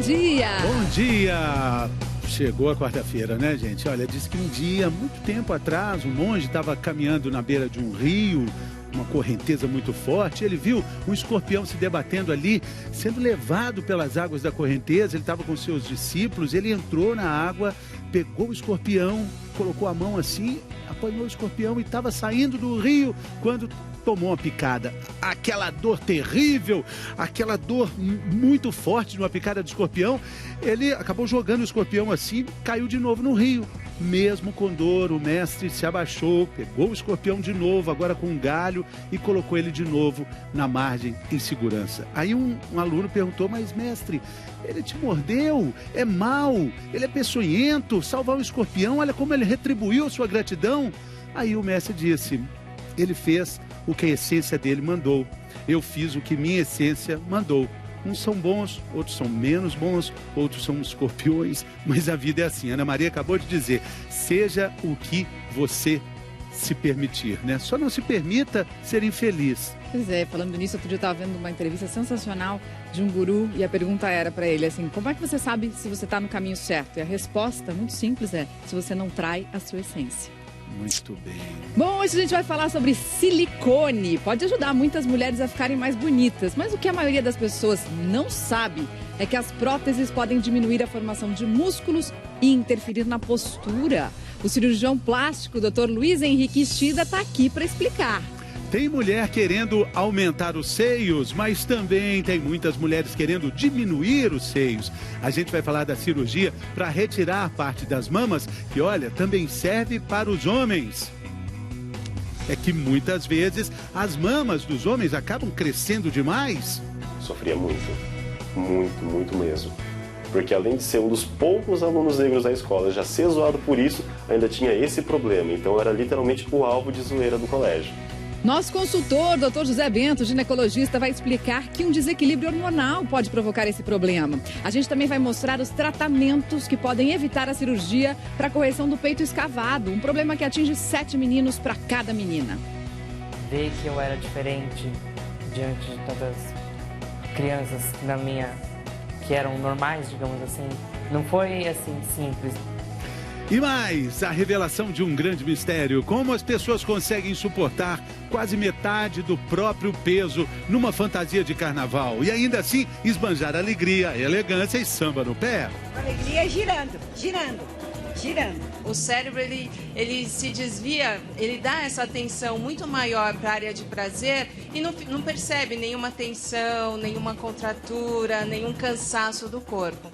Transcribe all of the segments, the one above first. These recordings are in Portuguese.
dia! Bom dia! Chegou a quarta-feira, né, gente? Olha, diz que um dia, muito tempo atrás, um monge estava caminhando na beira de um rio, uma correnteza muito forte. Ele viu um escorpião se debatendo ali, sendo levado pelas águas da correnteza. Ele estava com seus discípulos, ele entrou na água, pegou o escorpião, colocou a mão assim, apanhou o escorpião e estava saindo do rio quando tomou uma picada. Aquela dor terrível, aquela dor muito forte de uma picada de escorpião, ele acabou jogando o escorpião assim, caiu de novo no rio. Mesmo com dor, o mestre se abaixou, pegou o escorpião de novo, agora com um galho, e colocou ele de novo na margem em segurança. Aí um aluno perguntou: mas mestre, ele te mordeu, é mau, ele é peçonhento, salvar o escorpião, olha como ele retribuiu a sua gratidão. Aí o mestre disse: ele fez o que a essência dele mandou. Eu fiz o que minha essência mandou. Uns são bons, outros são menos bons, outros são escorpiões, mas a vida é assim. Ana Maria acabou de dizer: seja o que você se permitir, né? Só não se permita ser infeliz. Pois é, falando nisso, outro dia eu estava vendo uma entrevista sensacional de um guru e a pergunta era para ele assim: como é que você sabe se você está no caminho certo? E a resposta, muito simples, é: se você não trai a sua essência. Muito bem. Bom, hoje a gente vai falar sobre silicone. Pode ajudar muitas mulheres a ficarem mais bonitas, mas o que a maioria das pessoas não sabe é que as próteses podem diminuir a formação de músculos e interferir na postura. O cirurgião plástico, Dr. Luiz Henrique Shida, está aqui para explicar. Tem mulher querendo aumentar os seios, mas também tem muitas mulheres querendo diminuir os seios. A gente vai falar da cirurgia para retirar parte das mamas, que, olha, também serve para os homens. É que muitas vezes as mamas dos homens acabam crescendo demais. Sofria muito, muito mesmo. Porque além de ser um dos poucos alunos negros da escola, já ser zoado por isso, ainda tinha esse problema. Então era literalmente o alvo de zoeira do colégio. Nosso consultor, Dr. José Bento, ginecologista, vai explicar que um desequilíbrio hormonal pode provocar esse problema. A gente também vai mostrar os tratamentos que podem evitar a cirurgia para correção do peito escavado, um problema que atinge 7 meninos para cada menina. Ver que eu era diferente diante de tantas crianças que eram normais, digamos assim, não foi assim simples. E mais, a revelação de um grande mistério: como as pessoas conseguem suportar quase metade do próprio peso numa fantasia de carnaval e ainda assim esbanjar alegria, elegância e samba no pé. Alegria girando, girando, girando. O cérebro, ele se desvia, ele dá essa atenção muito maior para a área de prazer e não percebe nenhuma tensão, nenhuma contratura, nenhum cansaço do corpo.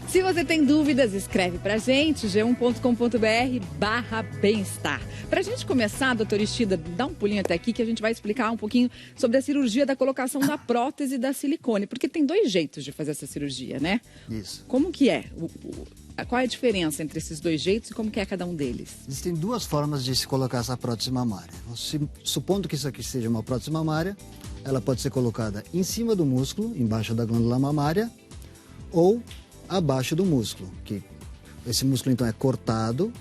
Se você tem dúvidas, escreve pra gente, g1.com.br/bem-estar. Pra gente começar, doutor Shida, dá um pulinho até aqui que a gente vai explicar um pouquinho sobre a cirurgia da colocação da prótese da silicone, porque tem 2 jeitos de fazer essa cirurgia, né? Isso. Como que é? Qual é a diferença entre esses 2 jeitos e como que é cada um deles? Existem 2 formas de se colocar essa prótese mamária. Supondo que isso aqui seja uma prótese mamária, ela pode ser colocada em cima do músculo, embaixo da glândula mamária, ou abaixo do músculo, que esse músculo então é cortado,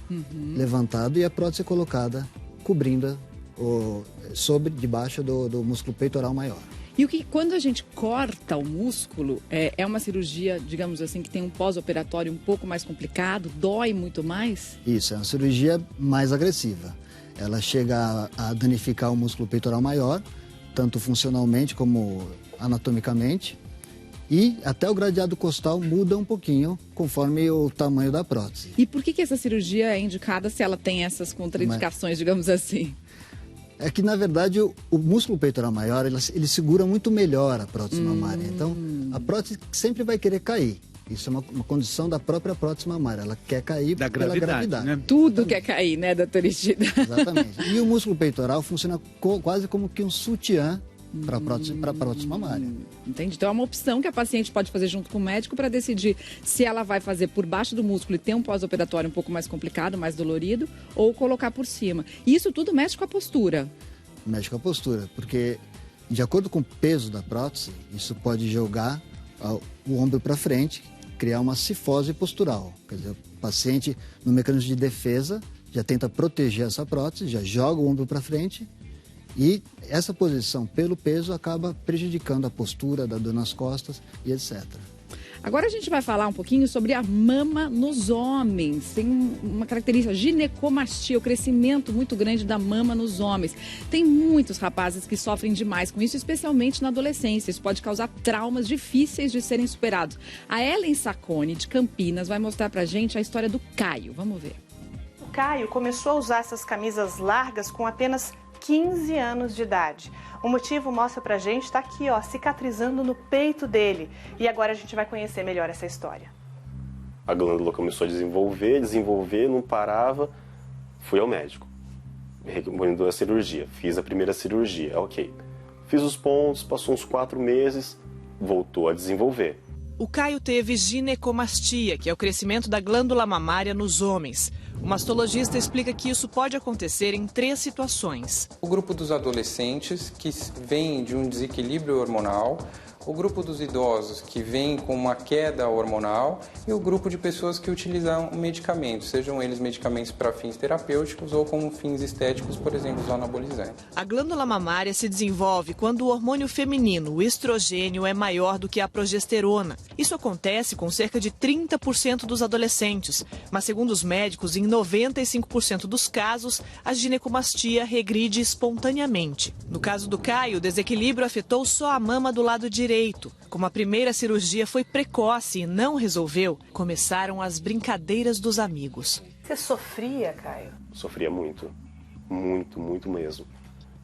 levantado, e a prótese é colocada cobrindo debaixo do músculo peitoral maior. E quando a gente corta o músculo, é uma cirurgia, digamos assim, que tem um pós-operatório um pouco mais complicado, dói muito mais? Isso, é uma cirurgia mais agressiva. Ela chega a danificar o músculo peitoral maior, tanto funcionalmente como anatomicamente. E até o gradeado costal muda um pouquinho conforme o tamanho da prótese. E por que essa cirurgia é indicada se ela tem essas contraindicações, digamos assim? É que, na verdade, o músculo peitoral maior, ele segura muito melhor a prótese mamária. Então, a prótese sempre vai querer cair. Isso é uma condição da própria prótese mamária. Ela quer cair pela gravidade. Né? Tudo quer cair, né, doutor Shida? Exatamente. E o músculo peitoral funciona quase como que um sutiã para a prótese mamária. Entendi. Então é uma opção que a paciente pode fazer junto com o médico para decidir se ela vai fazer por baixo do músculo e ter um pós-operatório um pouco mais complicado, mais dolorido, ou colocar por cima. E isso tudo mexe com a postura. Mexe com a postura, porque de acordo com o peso da prótese, isso pode jogar o ombro para frente, criar uma cifose postural. Quer dizer, o paciente, no mecanismo de defesa, já tenta proteger essa prótese, já joga o ombro para frente. E essa posição, pelo peso, acaba prejudicando a postura, da dor nas costas e etc. Agora a gente vai falar um pouquinho sobre a mama nos homens. Tem uma característica, ginecomastia, o crescimento muito grande da mama nos homens. Tem muitos rapazes que sofrem demais com isso, especialmente na adolescência. Isso pode causar traumas difíceis de serem superados. A Ellen Sacconi, de Campinas, vai mostrar pra gente a história do Caio. Vamos ver. O Caio começou a usar essas camisas largas com apenas 15 anos de idade. O motivo mostra pra gente, tá aqui, ó, cicatrizando no peito dele. E agora a gente vai conhecer melhor essa história. A glândula começou a desenvolver, não parava. Fui ao médico. Me recomendou a cirurgia. Fiz a primeira cirurgia, ok. Fiz os pontos, passou uns 4 meses, voltou a desenvolver. O Caio teve ginecomastia, que é o crescimento da glândula mamária nos homens. O mastologista explica que isso pode acontecer em 3 situações. O grupo dos adolescentes, que vem de um desequilíbrio hormonal, o grupo dos idosos, que vem com uma queda hormonal, e o grupo de pessoas que utilizam medicamentos, sejam eles medicamentos para fins terapêuticos ou como fins estéticos, por exemplo, os anabolizantes. A glândula mamária se desenvolve quando o hormônio feminino, o estrogênio, é maior do que a progesterona. Isso acontece com cerca de 30% dos adolescentes, mas segundo os médicos, em 95% dos casos, a ginecomastia regride espontaneamente. No caso do Caio, o desequilíbrio afetou só a mama do lado direito. Como a primeira cirurgia foi precoce e não resolveu, começaram as brincadeiras dos amigos. Você sofria, Caio? Sofria muito. Muito, muito mesmo.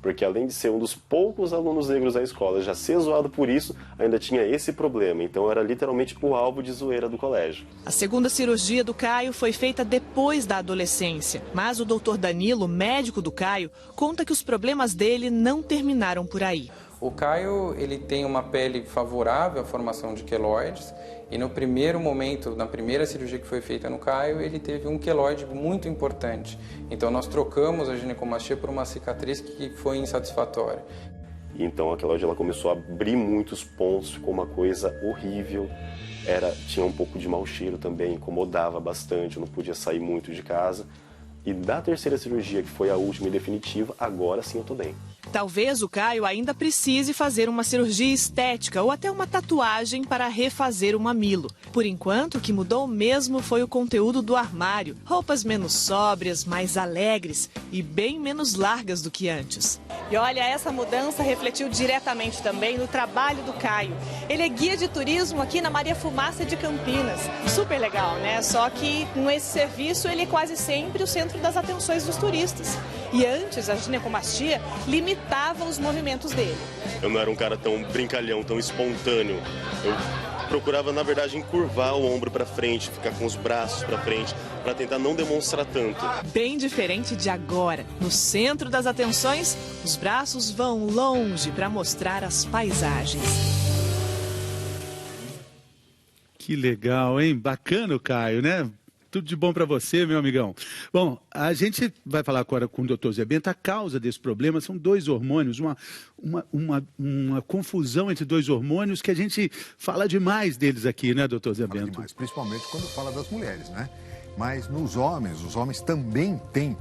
Porque além de ser um dos poucos alunos negros da escola, já ser zoado por isso, ainda tinha esse problema. Então era literalmente o alvo de zoeira do colégio. A segunda cirurgia do Caio foi feita depois da adolescência. Mas o doutor Danilo, médico do Caio, conta que os problemas dele não terminaram por aí. O Caio, ele tem uma pele favorável à formação de queloides e no primeiro momento, na primeira cirurgia que foi feita no Caio, ele teve um queloide muito importante. Então nós trocamos a ginecomastia por uma cicatriz que foi insatisfatória. Então a queloide ela começou a abrir muitos pontos, ficou uma coisa horrível. Tinha um pouco de mau cheiro também, incomodava bastante, eu não podia sair muito de casa. E da terceira cirurgia, que foi a última e definitiva, agora sim eu tô bem. Talvez o Caio ainda precise fazer uma cirurgia estética ou até uma tatuagem para refazer o mamilo. Por enquanto, o que mudou mesmo foi o conteúdo do armário. Roupas menos sóbrias, mais alegres e bem menos largas do que antes. E olha, essa mudança refletiu diretamente também no trabalho do Caio. Ele é guia de turismo aqui na Maria Fumaça de Campinas. Super legal, né? Só que com esse serviço ele é quase sempre o centro das atenções dos turistas. E antes, a ginecomastia limitava os movimentos dele. Eu não era um cara tão brincalhão, tão espontâneo. Eu procurava, na verdade, encurvar o ombro para frente, ficar com os braços para frente, para tentar não demonstrar tanto. Bem diferente de agora. No centro das atenções, os braços vão longe para mostrar as paisagens. Que legal, hein? Bacana o Caio, né? Tudo de bom para você, meu amigão. Bom, a gente vai falar agora com o doutor Zé Bento. A causa desse problema são 2 hormônios, uma confusão entre 2 hormônios que a gente fala demais deles aqui, né, doutor Zé Bento? Demais, principalmente quando fala das mulheres, né? Mas nos homens, os homens também têm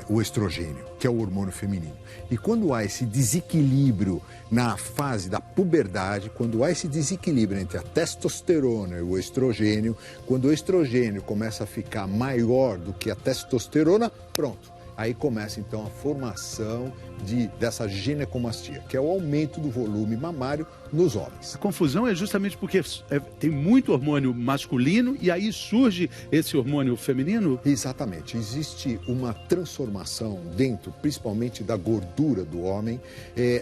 o estrogênio, que é o hormônio feminino. E quando há esse desequilíbrio na fase da puberdade, quando há esse desequilíbrio entre a testosterona e o estrogênio, quando o estrogênio começa a ficar maior do que a testosterona, pronto. Aí começa então a formação dessa ginecomastia, que é o aumento do volume mamário nos homens. A confusão é justamente porque tem muito hormônio masculino e aí surge esse hormônio feminino? Exatamente. Existe uma transformação dentro, principalmente da gordura do homem,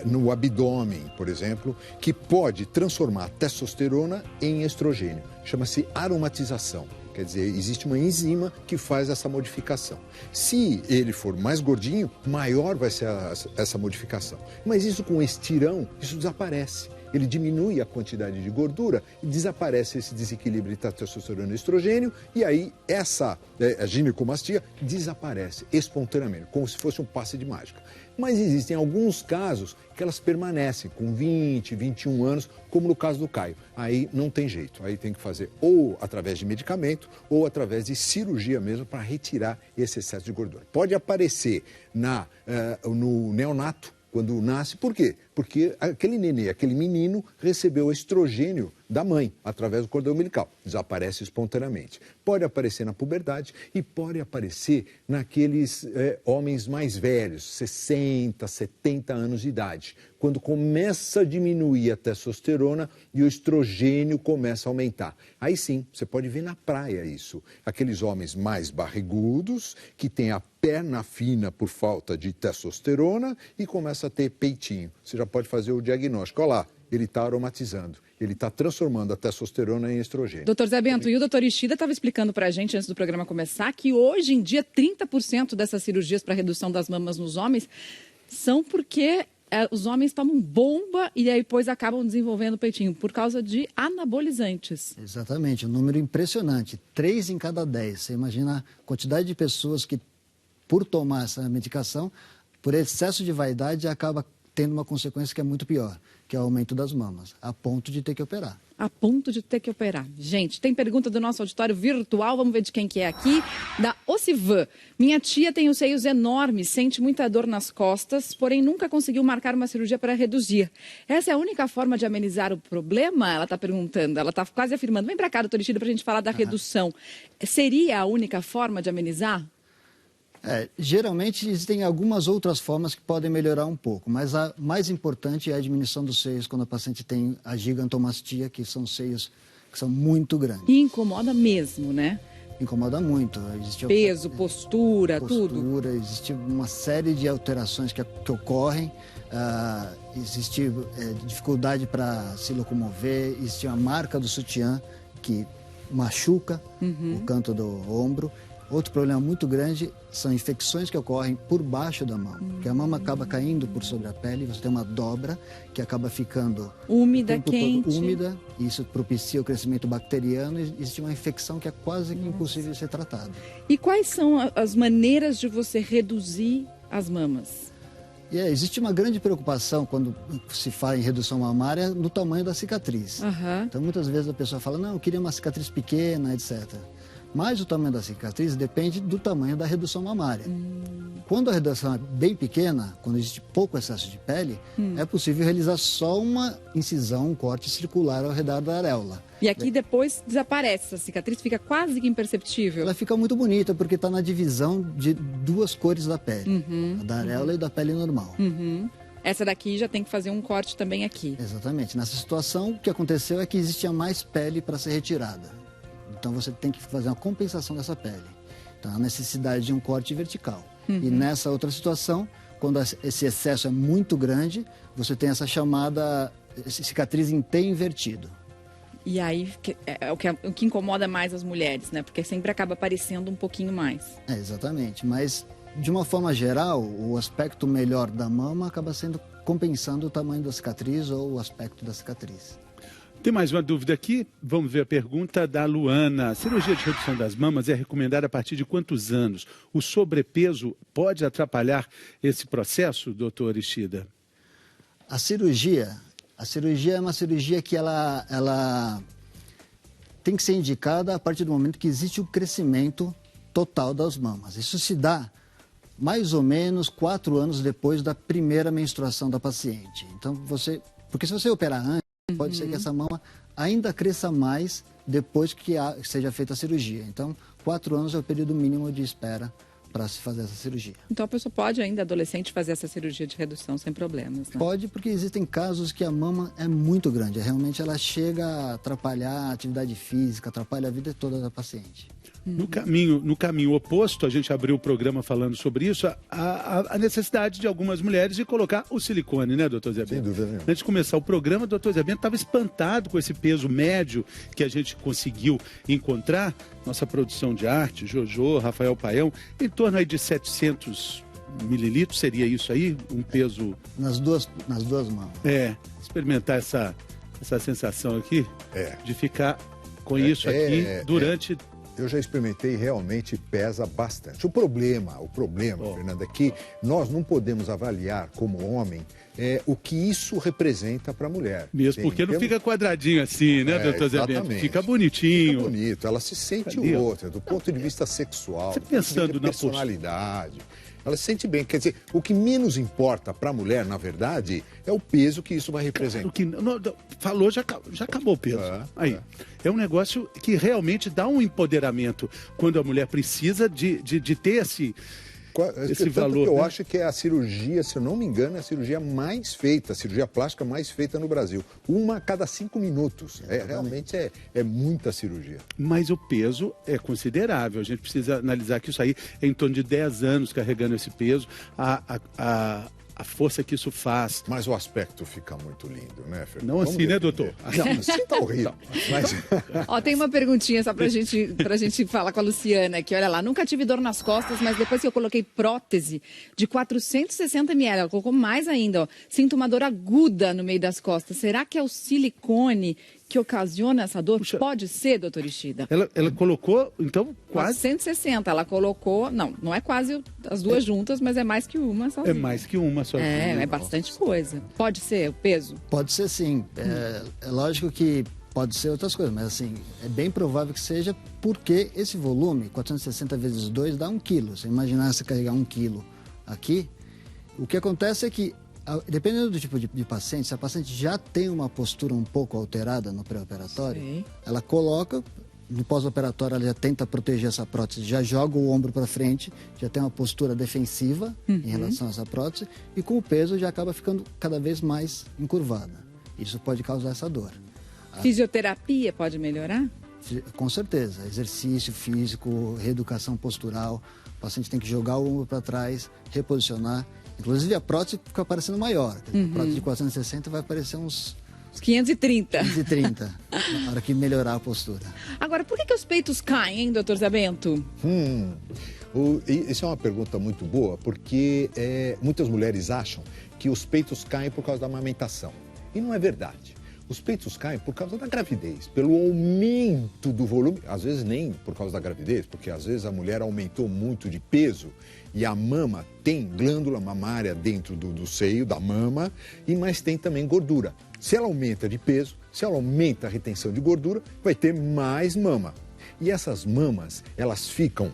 no abdômen, por exemplo, que pode transformar a testosterona em estrogênio. Chama-se aromatização. Quer dizer, existe uma enzima que faz essa modificação. Se ele for mais gordinho, maior vai ser essa modificação. Mas isso com estirão, isso desaparece. Ele diminui a quantidade de gordura e desaparece esse desequilíbrio entre a testosterona e estrogênio e aí a ginecomastia desaparece espontaneamente, como se fosse um passe de mágica. Mas existem alguns casos que elas permanecem com 20, 21 anos, como no caso do Caio. Aí não tem jeito, aí tem que fazer ou através de medicamento ou através de cirurgia mesmo para retirar esse excesso de gordura. Pode aparecer no neonato, quando nasce. Por quê? Porque aquele nenê, aquele menino recebeu estrogênio da mãe, através do cordão umbilical. Desaparece espontaneamente. Pode aparecer na puberdade e pode aparecer naqueles homens mais velhos, 60, 70 anos de idade, quando começa a diminuir a testosterona e o estrogênio começa a aumentar. Aí sim, você pode ver na praia isso. Aqueles homens mais barrigudos, que têm a perna fina por falta de testosterona e começa a ter peitinho. Você já pode fazer o diagnóstico. Olha lá, ele está aromatizando, ele está transformando a testosterona em estrogênio. Doutor Zé Bento, e o doutor Ishida estava explicando para a gente, antes do programa começar, que hoje em dia 30% dessas cirurgias para redução das mamas nos homens são porque os homens tomam bomba e aí depois acabam desenvolvendo peitinho por causa de anabolizantes. Exatamente, um número impressionante. 3 em cada 10. Você imagina a quantidade de pessoas que, por tomar essa medicação, por excesso de vaidade, acaba tendo uma consequência que é muito pior, que é o aumento das mamas, a ponto de ter que operar. A ponto de ter que operar. Gente, tem pergunta do nosso auditório virtual, vamos ver de quem que é aqui, da Ocivan. Minha tia tem os seios enormes, sente muita dor nas costas, porém nunca conseguiu marcar uma cirurgia para reduzir. Essa é a única forma de amenizar o problema? Ela está perguntando, ela está quase afirmando. Vem para cá, doutor Ishida, para a gente falar da redução. Seria a única forma de amenizar? Geralmente existem algumas outras formas que podem melhorar um pouco, mas a mais importante é a diminuição dos seios quando a paciente tem a gigantomastia, que são seios que são muito grandes. E incomoda mesmo, né? Incomoda muito. Existe peso, postura, tudo. Existe uma série de alterações que ocorrem. Existe dificuldade para se locomover, existe a marca do sutiã que machuca o canto do ombro. Outro problema muito grande são infecções que ocorrem por baixo da mama, porque a mama acaba caindo por sobre a pele, você tem uma dobra que acaba ficando úmida, quente. Úmida, e isso propicia o crescimento bacteriano e existe uma infecção que é quase impossível de ser tratada. E quais são as maneiras de você reduzir as mamas? Existe uma grande preocupação quando se fala em redução mamária no tamanho da cicatriz. Então muitas vezes a pessoa fala, não, eu queria uma cicatriz pequena, etc. Mas o tamanho da cicatriz depende do tamanho da redução mamária. Quando a redução é bem pequena, quando existe pouco excesso de pele, é possível realizar só uma incisão, um corte circular ao redor da areola. E aqui depois desaparece, essa cicatriz fica quase que imperceptível. Ela fica muito bonita porque está na divisão de duas cores da pele, a da areola e da pele normal. Essa daqui já tem que fazer um corte também aqui. Exatamente. Nessa situação, o que aconteceu é que existia mais pele para ser retirada. Então você tem que fazer uma compensação dessa pele. Então a necessidade de um corte vertical. E nessa outra situação, quando esse excesso é muito grande, você tem essa chamada cicatriz em T invertido. E aí é o que incomoda mais as mulheres, né? Porque sempre acaba aparecendo um pouquinho mais. Exatamente. Mas de uma forma geral, o aspecto melhor da mama acaba sendo compensando o tamanho da cicatriz ou o aspecto da cicatriz. Tem mais uma dúvida aqui? Vamos ver a pergunta da Luana. A cirurgia de redução das mamas é recomendada a partir de quantos anos? O sobrepeso pode atrapalhar esse processo, doutor Ishida? A cirurgia é uma cirurgia que ela tem que ser indicada a partir do momento que existe o crescimento total das mamas. Isso se dá mais ou menos 4 anos depois da primeira menstruação da paciente. Então, porque se você operar antes, pode ser que essa mama ainda cresça mais depois que seja feita a cirurgia. Então, 4 anos é o período mínimo de espera para se fazer essa cirurgia. Então, a pessoa pode ainda, adolescente, fazer essa cirurgia de redução sem problemas, né? Pode, porque existem casos que a mama é muito grande. Realmente, ela chega a atrapalhar a atividade física, atrapalha a vida toda da paciente. No caminho oposto, a gente abriu o programa falando sobre isso, a necessidade de algumas mulheres de colocar o silicone, né, doutor Zé Bento? Sem dúvida nenhuma. Antes de começar o programa, o doutor Zé Bento estava espantado com esse peso médio que a gente conseguiu encontrar. Nossa produção de arte, Jojo, Rafael Paião, em torno aí de 700 mililitros, seria isso aí? Um peso... Nas duas mãos. Experimentar essa sensação aqui de ficar com isso aqui durante... Eu já experimentei, realmente pesa bastante. O problema, Fernanda, é que nós não podemos avaliar como homem o que isso representa para a mulher. Mesmo porque não fica quadradinho assim, né, doutor Zé Bento? Fica bonitinho. Fica bonito, ela se sente outra, do ponto de vista sexual, Você pensando de personalidade. Ela se sente bem. Quer dizer, o que menos importa para a mulher, na verdade, é o peso que isso vai representar. O que falou, já acabou o peso. É um negócio que realmente dá um empoderamento quando a mulher precisa de ter esse valor. Eu acho que é a cirurgia, se eu não me engano, é a cirurgia mais feita, a cirurgia plástica mais feita no Brasil. Uma a cada 5 minutos. Realmente é muita cirurgia. Mas o peso é considerável. A gente precisa analisar que isso aí é em torno de 10 anos carregando esse peso. A força que isso faz. Mas o aspecto fica muito lindo, né, Fernando? Não assim, né, doutor? Não, assim tá horrível. Mas... Ó, tem uma perguntinha só pra gente falar com a Luciana aqui. Olha lá, nunca tive dor nas costas, mas depois que eu coloquei prótese de 460 ml, ela colocou mais ainda, ó. Sinto uma dor aguda no meio das costas. Será que é o silicone que ocasiona essa dor? Puxa, pode ser, doutor Ishida? Ela colocou, então, quase... 460, ela colocou... Não é quase as duas juntas, mas é mais que uma sozinha. É mais que uma sozinha. É bastante coisa. Pode ser o peso? Pode ser, sim. É lógico que pode ser outras coisas, mas assim, é bem provável que seja porque esse volume, 460 vezes 2, dá 1 quilo. Se imaginar você carregar 1 quilo aqui, o que acontece é que dependendo do tipo de paciente, se a paciente já tem uma postura um pouco alterada no pré-operatório, ela coloca, no pós-operatório ela já tenta proteger essa prótese, já joga o ombro para frente, já tem uma postura defensiva em relação a essa prótese, e com o peso já acaba ficando cada vez mais encurvada. Isso pode causar essa dor. Fisioterapia pode melhorar? Com certeza. Exercício físico, reeducação postural, o paciente tem que jogar o ombro para trás, reposicionar. Inclusive a prótese fica parecendo maior. A prótese de 460 vai aparecer uns 530. 530, na hora que melhorar a postura. Agora, por que os peitos caem, hein, doutor Zé Bento? Isso é uma pergunta muito boa, porque muitas mulheres acham que os peitos caem por causa da amamentação. E não é verdade. Os peitos caem por causa da gravidez, pelo aumento do volume, às vezes nem por causa da gravidez, porque às vezes a mulher aumentou muito de peso e a mama tem glândula mamária dentro do seio, da mama, mas tem também gordura. Se ela aumenta de peso, se ela aumenta a retenção de gordura, vai ter mais mama. E essas mamas, elas ficam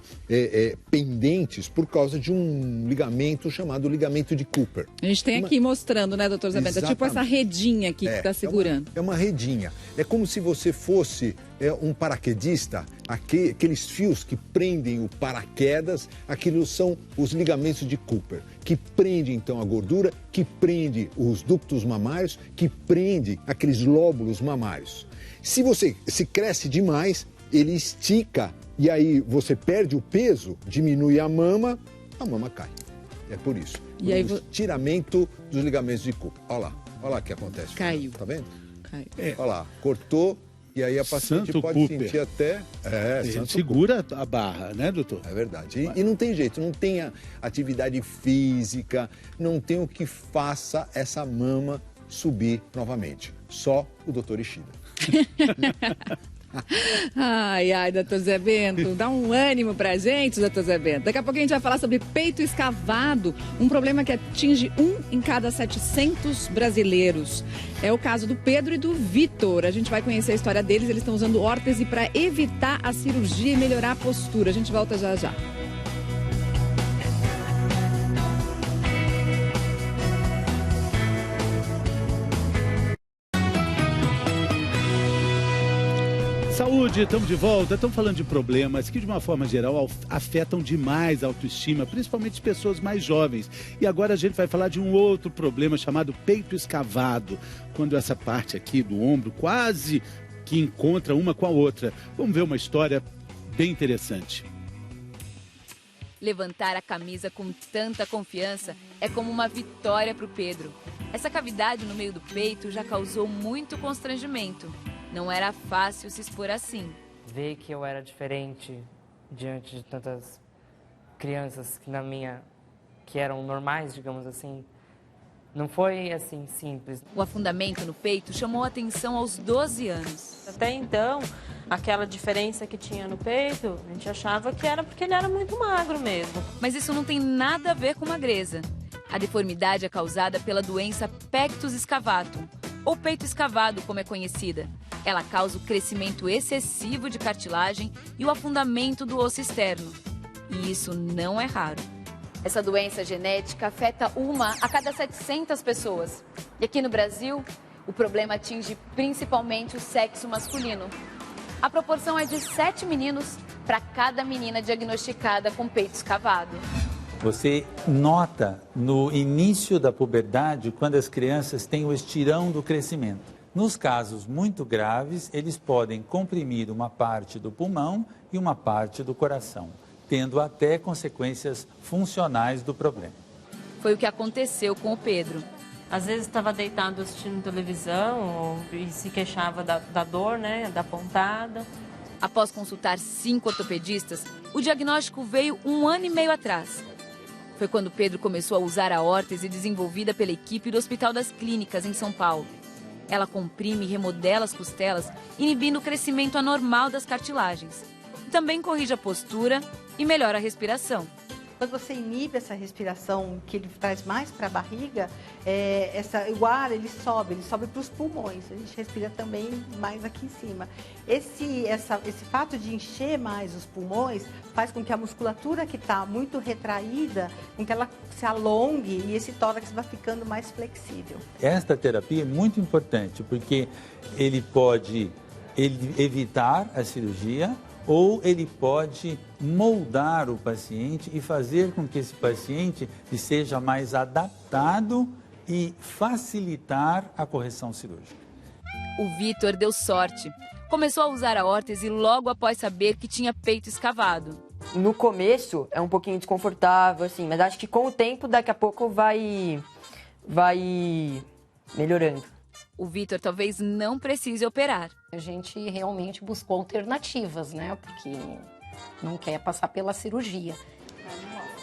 pendentes por causa de um ligamento chamado ligamento de Cooper. A gente tem aqui mostrando, né, doutor Zé Bento? É tipo essa redinha aqui que está segurando. É uma redinha. É como se você fosse um paraquedista, aqueles fios que prendem o paraquedas, aquilo são os ligamentos de Cooper, que prende então a gordura, que prende os ductos mamários, que prende aqueles lóbulos mamários. Se você se cresce demais, ele estica e aí você perde o peso, diminui a mama cai. É por isso. E aí, estiramento dos ligamentos de Cooper. Olha lá o que acontece. Caiu. Tá vendo? Caiu. Olha lá, cortou e aí a paciente Santo pode Cooper. sentir até... segura a barra, né, doutor? É verdade. E não tem jeito, não tem atividade física, não tem o que faça essa mama subir novamente. Só o doutor Ishida. Ai, doutor Zé Bento, dá um ânimo pra gente, doutor Zé Bento. Daqui a pouco a gente vai falar sobre peito escavado, um problema que atinge 1 em cada 700 brasileiros. É o caso do Pedro e do Vitor. A gente vai conhecer a história deles, eles estão usando órtese para evitar a cirurgia e melhorar a postura. A gente volta já já. Saúde, estamos de volta. Estamos falando de problemas que, de uma forma geral, afetam demais a autoestima, principalmente as pessoas mais jovens. E agora a gente vai falar de um outro problema chamado peito escavado, quando essa parte aqui do ombro quase que encontra uma com a outra. Vamos ver uma história bem interessante. Levantar a camisa com tanta confiança é como uma vitória para o Pedro. Essa cavidade no meio do peito já causou muito constrangimento. Não era fácil se expor assim. Ver que eu era diferente diante de tantas crianças que eram normais, digamos assim, não foi assim simples. O afundamento no peito chamou a atenção aos 12 anos. Até então, aquela diferença que tinha no peito, a gente achava que era porque ele era muito magro mesmo. Mas isso não tem nada a ver com magreza. A deformidade é causada pela doença pectus escavatum, ou peito escavado, como é conhecida. Ela causa o crescimento excessivo de cartilagem e o afundamento do osso externo. E isso não é raro. Essa doença genética afeta 1 a cada 700 pessoas. E aqui no Brasil, o problema atinge principalmente o sexo masculino. A proporção é de 7 meninos para cada menina diagnosticada com peito escavado. Você nota no início da puberdade, quando as crianças têm o estirão do crescimento. Nos casos muito graves, eles podem comprimir uma parte do pulmão e uma parte do coração, tendo até consequências funcionais do problema. Foi o que aconteceu com o Pedro. Às vezes estava deitado assistindo televisão e se queixava da dor, né, da pontada. Após consultar 5 ortopedistas, o diagnóstico veio 1 ano e meio atrás. Foi quando Pedro começou a usar a órtese desenvolvida pela equipe do Hospital das Clínicas, em São Paulo. Ela comprime e remodela as costelas, inibindo o crescimento anormal das cartilagens. Também corrige a postura e melhora a respiração. Quando você inibe essa respiração, que ele traz mais para a barriga, o ar ele sobe para os pulmões. A gente respira também mais aqui em cima. Esse fato de encher mais os pulmões faz com que a musculatura que está muito retraída, com que ela se alongue e esse tórax vai ficando mais flexível. Esta terapia é muito importante porque ele pode evitar a cirurgia, ou ele pode moldar o paciente e fazer com que esse paciente seja mais adaptado e facilitar a correção cirúrgica. O Vitor deu sorte. Começou a usar a órtese logo após saber que tinha peito escavado. No começo é um pouquinho desconfortável, assim, mas acho que com o tempo, daqui a pouco vai melhorando. O Vitor talvez não precise operar. A gente realmente buscou alternativas, né? Porque não quer passar pela cirurgia.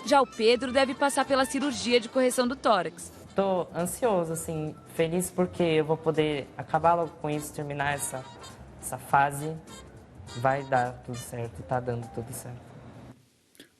Já o Pedro deve passar pela cirurgia de correção do tórax. Tô ansioso, assim, feliz porque eu vou poder acabar logo com isso, terminar essa fase. Vai dar tudo certo, tá dando tudo certo.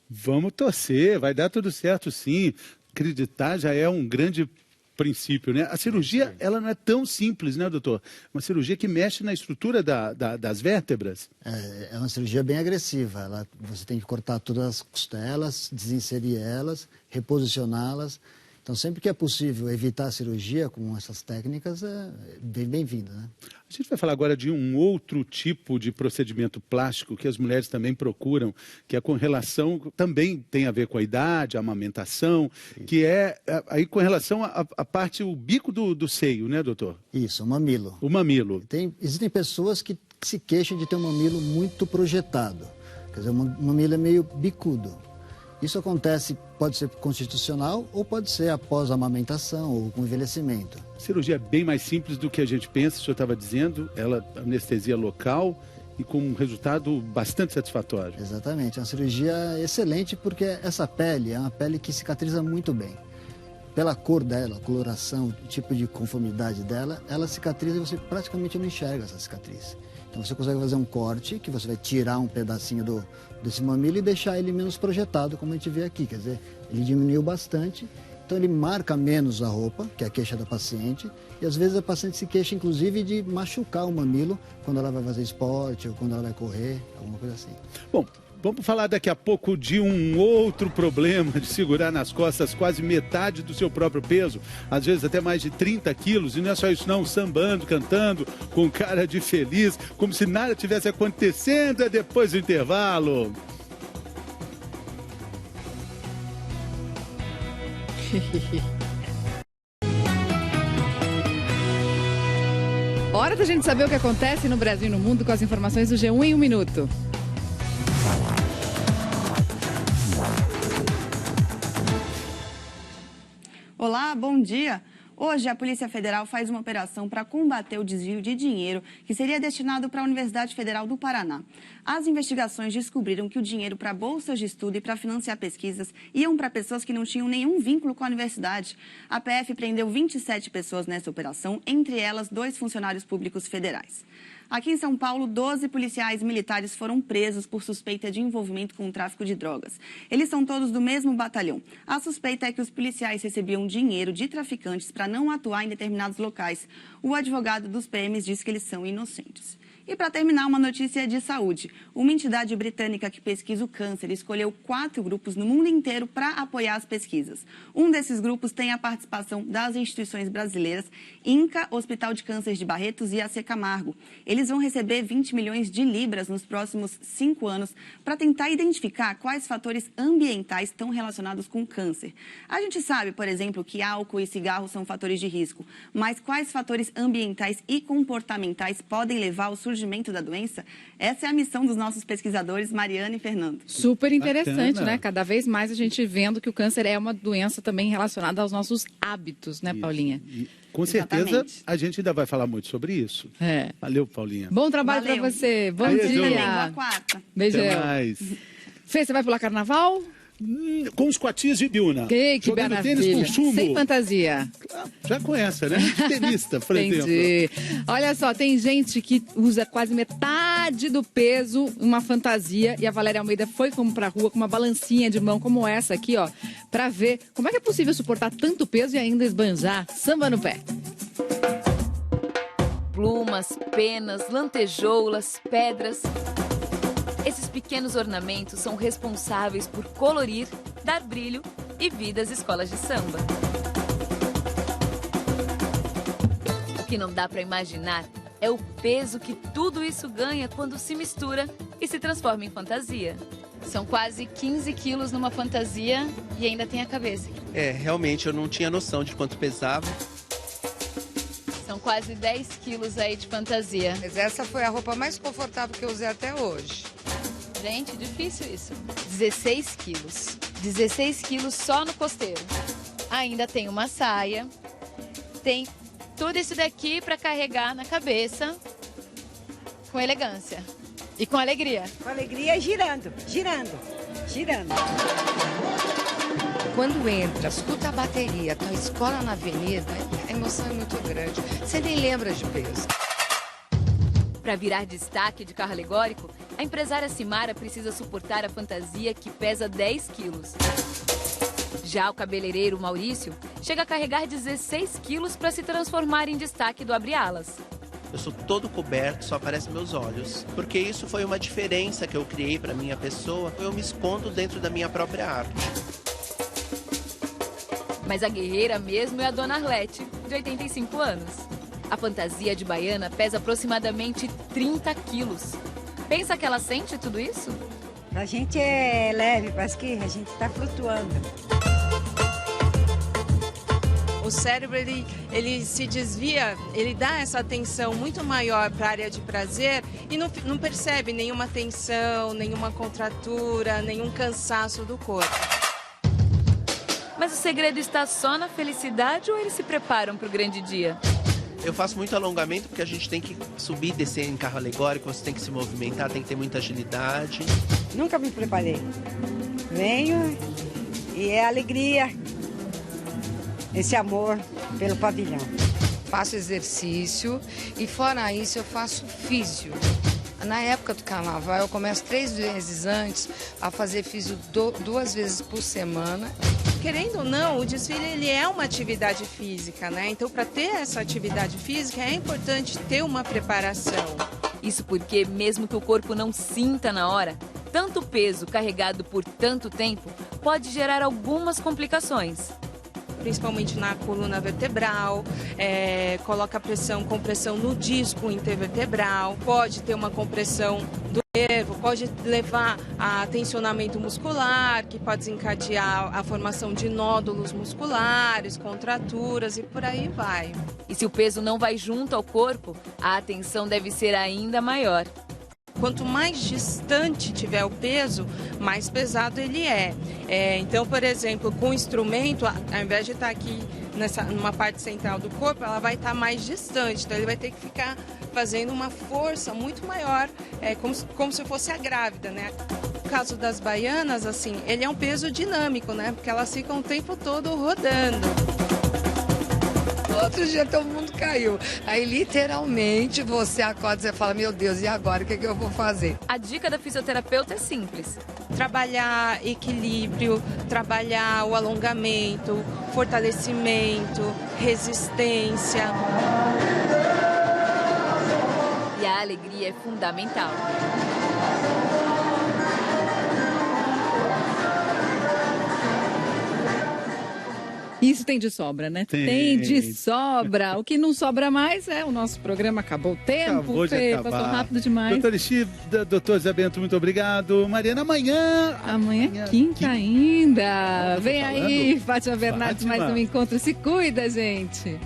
Vamos torcer, vai dar tudo certo sim. Acreditar já é um grande princípio, né? A cirurgia, ela não é tão simples, né, doutor? Uma cirurgia que mexe na estrutura das vértebras. É uma cirurgia bem agressiva. Você tem que cortar todas as costelas, desinserir elas, reposicioná-las. Então, sempre que é possível evitar a cirurgia com essas técnicas, é bem-vindo, né? A gente vai falar agora de um outro tipo de procedimento plástico que as mulheres também procuram, que é com relação, também tem a ver com a idade, a amamentação, que é aí com relação à parte, o bico do seio, né, doutor? Isso, o mamilo. O mamilo. Existem pessoas que se queixam de ter um mamilo muito projetado. Quer dizer, o mamilo é meio bicudo. Isso acontece, pode ser constitucional ou pode ser após a amamentação ou com envelhecimento. A cirurgia é bem mais simples do que a gente pensa, o senhor estava dizendo, ela anestesia local e com um resultado bastante satisfatório. Exatamente, é uma cirurgia excelente porque essa pele é uma pele que cicatriza muito bem. Pela cor dela, a coloração, o tipo de conformidade dela, ela cicatriza e você praticamente não enxerga essa cicatriz. Então você consegue fazer um corte, que você vai tirar um pedacinho desse mamilo e deixar ele menos projetado, como a gente vê aqui. Quer dizer, ele diminuiu bastante, então ele marca menos a roupa, que é a queixa da paciente, e às vezes a paciente se queixa, inclusive, de machucar o mamilo quando ela vai fazer esporte ou quando ela vai correr, alguma coisa assim. Bom, vamos falar daqui a pouco de um outro problema de segurar nas costas quase metade do seu próprio peso, às vezes até mais de 30 quilos, e não é só isso não, sambando, cantando, com cara de feliz, como se nada tivesse acontecendo, é depois do intervalo. Hora da gente saber o que acontece no Brasil e no mundo com as informações do G1 em 1 minuto. Olá, bom dia. Hoje, a Polícia Federal faz uma operação para combater o desvio de dinheiro que seria destinado para a Universidade Federal do Paraná. As investigações descobriram que o dinheiro para bolsas de estudo e para financiar pesquisas iam para pessoas que não tinham nenhum vínculo com a universidade. A PF prendeu 27 pessoas nessa operação, entre elas 2 funcionários públicos federais. Aqui em São Paulo, 12 policiais militares foram presos por suspeita de envolvimento com o tráfico de drogas. Eles são todos do mesmo batalhão. A suspeita é que os policiais recebiam dinheiro de traficantes para não atuar em determinados locais. O advogado dos PMs diz que eles são inocentes. E para terminar, uma notícia de saúde. Uma entidade britânica que pesquisa o câncer escolheu 4 grupos no mundo inteiro para apoiar as pesquisas. Um desses grupos tem a participação das instituições brasileiras INCA, Hospital de Câncer de Barretos e AC Camargo. Eles vão receber 20 milhões de libras nos próximos 5 anos para tentar identificar quais fatores ambientais estão relacionados com o câncer. A gente sabe, por exemplo, que álcool e cigarro são fatores de risco, mas quais fatores ambientais e comportamentais podem levar ao surgimento da doença? Essa é a missão dos nossos pesquisadores, Mariana e Fernando. Super interessante, Bacana. né? Cada vez mais a gente vendo que o câncer é uma doença também relacionada aos nossos hábitos, né, Paulinha? Com certeza, Exatamente. a gente ainda vai falar muito sobre isso. É. Valeu, Paulinha. Bom trabalho para você. Bom Beijo. dia. Boa quarta. Beijão. Até mais. Fê, você vai pular carnaval? Com os coatis de Biúna. Que Jogando maravilha. tênis com chumbo. Sem fantasia. Já conhece, né? Tenista, por Entendi. exemplo. Olha só, tem gente que usa quase metade do peso uma fantasia e a Valéria Almeida foi pra rua com uma balancinha de mão como essa aqui, ó, pra ver como é que é possível suportar tanto peso e ainda esbanjar. Samba no pé. Plumas, penas, lantejoulas, pedras. Esses pequenos ornamentos são responsáveis por colorir, dar brilho e vida às escolas de samba. O que não dá para imaginar é o peso que tudo isso ganha quando se mistura e se transforma em fantasia. São quase 15 quilos numa fantasia e ainda tem a cabeça. Realmente eu não tinha noção de quanto pesava. São quase 10 quilos aí de fantasia. Mas essa foi a roupa mais confortável que eu usei até hoje. Gente, difícil isso. 16 quilos. 16 quilos só no costeiro. Ainda tem uma saia. Tem tudo isso daqui para carregar na cabeça com elegância e com alegria. Com alegria, girando, girando, girando. Quando entra, escuta a bateria, tua escola na avenida, a emoção é muito grande. Você nem lembra de peso. Para virar destaque de carro alegórico, a empresária Simara precisa suportar a fantasia que pesa 10 quilos. Já o cabeleireiro Maurício chega a carregar 16 quilos para se transformar em destaque do abre-alas. Eu sou todo coberto, só aparecem meus olhos. Porque isso foi uma diferença que eu criei para minha pessoa. Eu me escondo dentro da minha própria arte. Mas a guerreira mesmo é a dona Arlete, de 85 anos. A fantasia de baiana pesa aproximadamente 30 quilos. Pensa que ela sente tudo isso? A gente é leve, parece que a gente está flutuando. O cérebro, ele se desvia, ele dá essa atenção muito maior para a área de prazer e não percebe nenhuma tensão, nenhuma contratura, nenhum cansaço do corpo. Mas o segredo está só na felicidade ou eles se preparam para o grande dia? Eu faço muito alongamento porque a gente tem que subir e descer em carro alegórico, você tem que se movimentar, tem que ter muita agilidade. Nunca me preparei. Venho e é alegria, esse amor pelo pavilhão. Faço exercício e fora isso eu faço físio. Na época do carnaval eu começo 3 vezes antes a fazer físio 2 vezes por semana. Querendo ou não, o desfile ele é uma atividade física, né? Então, para ter essa atividade física, é importante ter uma preparação. Isso porque, mesmo que o corpo não sinta na hora, tanto peso carregado por tanto tempo pode gerar algumas complicações. Principalmente na coluna vertebral, coloca compressão no disco intervertebral, pode ter uma compressão do nervo, pode levar a tensionamento muscular, que pode desencadear a formação de nódulos musculares, contraturas e por aí vai. E se o peso não vai junto ao corpo, a atenção deve ser ainda maior. Quanto mais distante tiver o peso, mais pesado ele é. Então, por exemplo, com o instrumento, ao invés de estar aqui numa parte central do corpo, ela vai estar mais distante. Então, ele vai ter que ficar fazendo uma força muito maior, como se fosse a grávida, né? No caso das baianas, assim, ele é um peso dinâmico, né? Porque elas ficam o tempo todo rodando. Outro dia todo mundo caiu. Aí, literalmente, você acorda e fala, meu Deus, e agora? O que eu vou fazer? A dica da fisioterapeuta é simples. Trabalhar equilíbrio, trabalhar o alongamento, fortalecimento, resistência. E e a alegria é fundamental. Isso tem de sobra, né? Tem de sobra. O que não sobra mais é o nosso programa. Acabou o tempo, Acabou de Fê, acabar. passou rápido demais. Doutor Elixida, doutor Zé Bento, muito obrigado. Mariana, amanhã é quinta ainda. Vem falando. aí, Fátima Bernardes, Fátima. mais um encontro. Se cuida, gente.